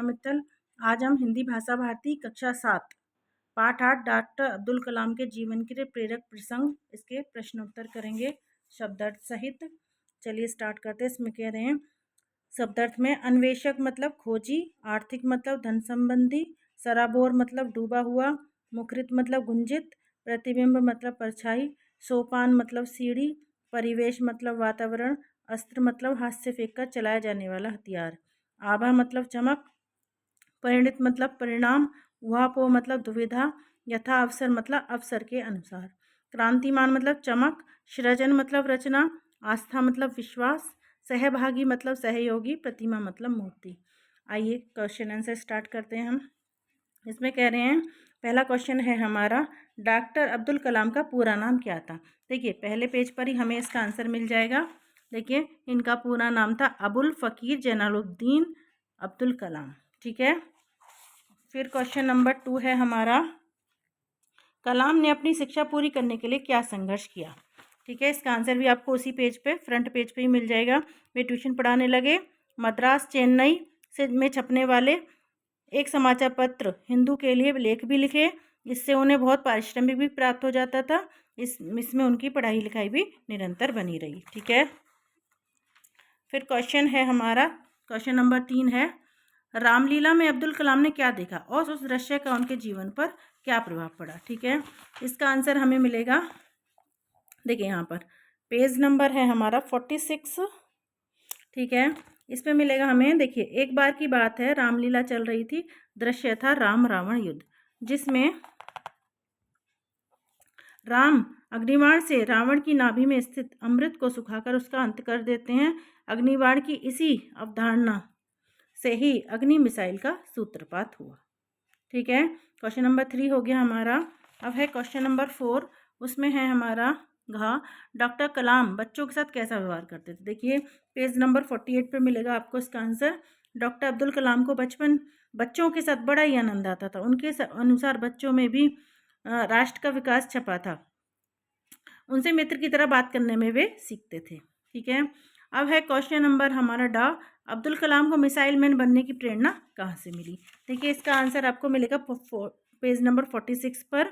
परीक्षा मित्तल। आज हम हिंदी भाषा भारती कक्षा 7 पाठ 8 डॉक्टर अब्दुल कलाम के जीवन के प्रेरक प्रसंग इसके प्रश्नोत्तर करेंगे शब्दार्थ सहित। चलिए स्टार्ट करते हैं। इसमें कह रहे हैं शब्दार्थ में अन्वेषक मतलब खोजी, आर्थिक मतलब धन संबंधी, सराबोर मतलब डूबा हुआ, मुखरित मतलब गुंजित, प्रतिबिंब मतलब परछाई, सोपान मतलब सीढ़ी, परिवेश मतलब वातावरण, अस्त्र मतलब हाथ से फेंक कर चलाया जाने वाला हथियार, आभा मतलब चमक, परिणित मतलब परिणाम, उहापोह मतलब दुविधा, यथा अवसर मतलब अवसर के अनुसार, क्रांतिमान मतलब चमक, सृजन मतलब रचना, आस्था मतलब विश्वास, सहभागी मतलब सहयोगी, प्रतिमा मतलब मूर्ति। आइए क्वेश्चन आंसर स्टार्ट करते हैं हम। इसमें कह रहे हैं पहला क्वेश्चन है हमारा, डॉक्टर अब्दुल कलाम का पूरा नाम क्या था। देखिए पहले पेज पर ही हमें इसका आंसर मिल जाएगा। देखिए इनका पूरा नाम था अबुल फ़कीर जैनुलब्दीन अब्दुल कलाम। ठीक है। फिर क्वेश्चन नंबर 2 है हमारा, कलाम ने अपनी शिक्षा पूरी करने के लिए क्या संघर्ष किया। ठीक है, इसका आंसर भी आपको उसी पेज पे फ्रंट पेज पे ही मिल जाएगा। वे ट्यूशन पढ़ाने लगे। मद्रास चेन्नई से में छपने वाले एक समाचार पत्र हिंदू के लिए लेख भी लिखे, इससे उन्हें बहुत पारिश्रमिक भी प्राप्त हो जाता था। इसमें उनकी पढ़ाई लिखाई भी निरंतर बनी रही। ठीक है। फिर क्वेश्चन है हमारा, क्वेश्चन नंबर 3 है, रामलीला में अब्दुल कलाम ने क्या देखा और उस दृश्य का उनके जीवन पर क्या प्रभाव पड़ा। ठीक है, इसका आंसर हमें मिलेगा। देखिए यहाँ पर पेज नंबर है हमारा 46। ठीक है, इसमें मिलेगा हमें। देखिए एक बार की बात है, रामलीला चल रही थी, दृश्य था राम रावण युद्ध, जिसमें राम अग्निबाण से रावण की नाभि में स्थित अमृत को सुखाकर उसका अंत कर देते हैं। अग्निबाण की इसी अवधारणा से ही अग्नि मिसाइल का सूत्रपात हुआ। ठीक है, क्वेश्चन नंबर 3 हो गया हमारा। अब है क्वेश्चन नंबर 4, उसमें है हमारा घ, डॉक्टर कलाम बच्चों के साथ कैसा व्यवहार करते थे। देखिए पेज नंबर 48 पे मिलेगा आपको इसका आंसर। डॉक्टर अब्दुल कलाम को बच्चों के साथ बड़ा ही आनंद आता था। उनके अनुसार बच्चों में भी राष्ट्र का विकास छपा था। उनसे मित्र की तरह बात करने में वे सीखते थे। ठीक है, अब है क्वेश्चन नंबर हमारा डा, अब्दुल कलाम को मिसाइल मैन बनने की प्रेरणा कहाँ से मिली। देखिए इसका आंसर आपको मिलेगा पेज नंबर 46 पर।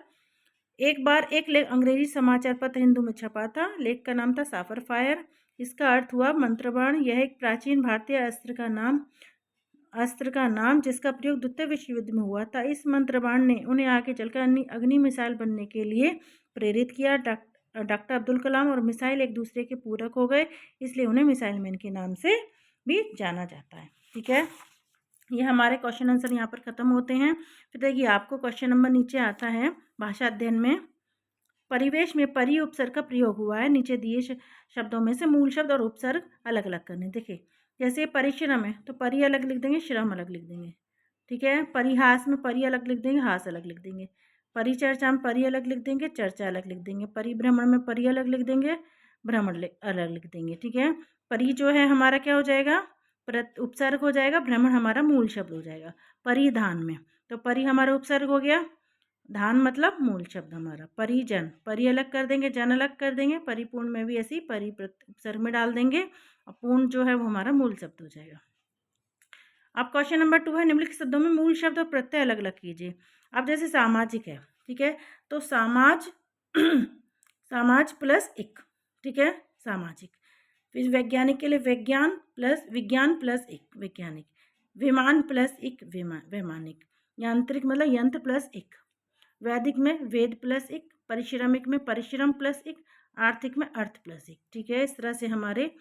एक बार एक लेख अंग्रेजी समाचार पत्र हिंदू में छपा था। लेख का नाम था साफर फायर। इसका अर्थ हुआ मंत्रबाण। यह एक प्राचीन भारतीय अस्त्र का नाम जिसका प्रयोग द्वितीय विश्व युद्ध में हुआ था। इस मंत्रबाण ने उन्हें आगे चलकर अग्नि मिसाइल बनने के लिए प्रेरित किया। डॉक्टर अब्दुल कलाम और मिसाइल एक दूसरे के पूरक हो गए, इसलिए उन्हें मिसाइल मैन के नाम से भी जाना जाता है। ठीक है, ये हमारे क्वेश्चन आंसर यहाँ पर ख़त्म होते हैं। फिर देखिए आपको क्वेश्चन नंबर नीचे आता है, भाषा अध्ययन में परिवेश में परि उपसर्ग का प्रयोग हुआ है। नीचे दिए शब्दों में से मूल शब्द और उपसर्ग अलग अलग करने। देखिए जैसे परिश्रम है तो परि अलग लिख देंगे, श्रम अलग लिख देंगे। ठीक है, परिहास में परि अलग लिख देंगे, हास अलग लिख देंगे। परिचर्चा में परि अलग लिख देंगे, चर्चा अलग लिख देंगे। परिभ्रमण में परि अलग लिख देंगे, भ्रमण अलग लिख देंगे। ठीक है, परि जो है हमारा क्या हो जाएगा, उपसर्ग हो जाएगा, भ्रमण हमारा मूल शब्द हो जाएगा। परिधान में तो परि हमारा उपसर्ग हो गया, धान मतलब मूल शब्द हमारा। परिजन, परि अलग कर देंगे, जन अलग कर देंगे। परिपूर्ण में भी ऐसी परि उपसर्ग में डाल देंगे और पूर्ण जो है वो हमारा मूल शब्द हो जाएगा। अब क्वेश्चन नंबर 2 है, निम्नलिखित शब्दों में मूल शब्द और प्रत्यय अलग अलग कीजिए। अब जैसे सामाजिक है, ठीक है, तो समाज प्लस एक। ठीक है, सामाजिक। फिर वैज्ञानिक के लिए विज्ञान प्लस एक वैज्ञानिक। विमान प्लस एक वैमानिक। यांत्रिक मतलब यंत्र प्लस एक। वैदिक में वेद प्लस एक। परिश्रमिक में परिश्रम प्लस एक। आर्थिक में अर्थ प्लस एक। ठीक है, इस तरह से हमारे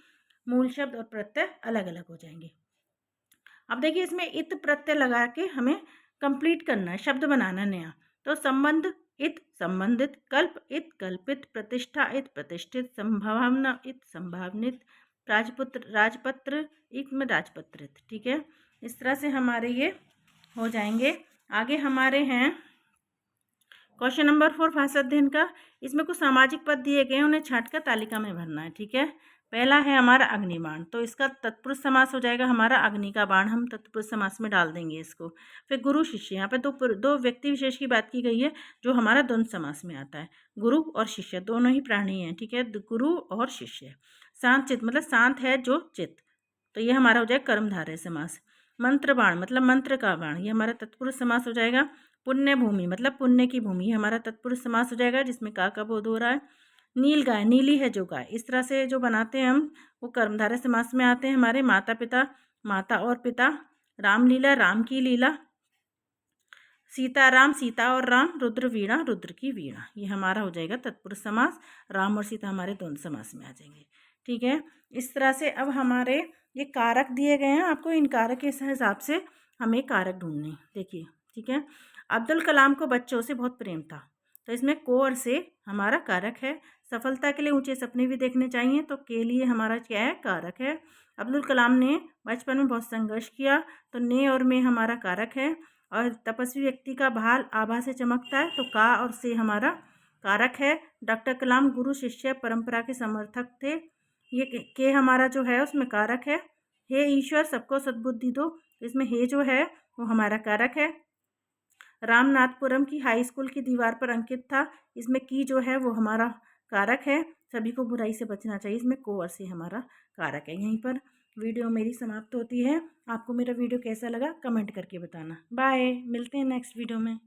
मूल शब्द और प्रत्यय अलग अलग हो जाएंगे। अब देखिए इसमें इत प्रत्यय लगा के हमें कंप्लीट करना है, शब्द बनाना नया। तो संबंध इत संबंधित, कल्प इत कल्पित, प्रतिष्ठा इत प्रतिष्ठित, संभावना इत संभावनित, राजपत्र इत में राजपत्रित। ठीक है, इस तरह से हमारे ये हो जाएंगे। आगे हमारे हैं क्वेश्चन नंबर 4 भाषा अध्ययन का। इसमें कुछ सामाजिक पद दिए गए हैं, उन्हें छांटकर तालिका में भरना है। ठीक है, पहला है हमारा अग्निबाण, तो इसका तत्पुरुष समास हो जाएगा हमारा अग्नि का बाण, हम तत्पुरुष समास में डाल देंगे इसको। फिर गुरु शिष्य, यहाँ पे दो व्यक्ति विशेष की बात की गई है जो हमारा द्वंद्व समास में आता है। गुरु और शिष्य दोनों ही प्राणी हैं। ठीक है, गुरु और शिष्य। शांत चित्त मतलब शांत है जो चित्त, तो ये हमारा हो जाएगा कर्मधारय समास। मंत्र बाण मतलब मंत्र का बाण, ये हमारा तत्पुरुष समास हो जाएगा। पुण्य भूमि मतलब पुण्य की भूमि, ये हमारा तत्पुरुष समास हो जाएगा, जिसमें का बोध हो रहा है। नील गाय, नीली है जो गाय, इस तरह से जो बनाते हैं हम वो कर्मधारय समास में आते हैं हमारे। माता पिता, माता और पिता। रामलीला, राम की लीला। सीताराम, सीता और राम। रुद्र वीणा, रुद्र की वीणा, ये हमारा हो जाएगा तत्पुरुष समास। राम और सीता हमारे द्वंद्व समास में आ जाएंगे। ठीक है, इस तरह से अब हमारे ये कारक दिए गए हैं आपको, इन कारक के हिसाब से हमें कारक ढूंढने। देखिए, ठीक है, अब्दुल कलाम को बच्चों से बहुत प्रेम था, तो इसमें को और से हमारा कारक है। सफलता के लिए ऊंचे सपने भी देखने चाहिए, तो के लिए हमारा क्या है, कारक है। अब्दुल कलाम ने बचपन में बहुत संघर्ष किया, तो ने और में हमारा कारक है। और तपस्वी व्यक्ति का भाल आभा से चमकता है, तो का और से हमारा कारक है। डॉक्टर कलाम गुरु शिष्य परंपरा के समर्थक थे, ये के हमारा जो है उसमें कारक है। हे ईश्वर सबको सद्बुद्धि दो, इसमें हे जो है वो हमारा कारक है। रामनाथपुरम की हाई स्कूल की दीवार पर अंकित था, इसमें की जो है वो हमारा कारक है। सभी को बुराई से बचना चाहिए, इसमें को और से हमारा कारक है। यहीं पर वीडियो मेरी समाप्त होती है। आपको मेरा वीडियो कैसा लगा कमेंट करके बताना। बाय, मिलते हैं नेक्स्ट वीडियो में।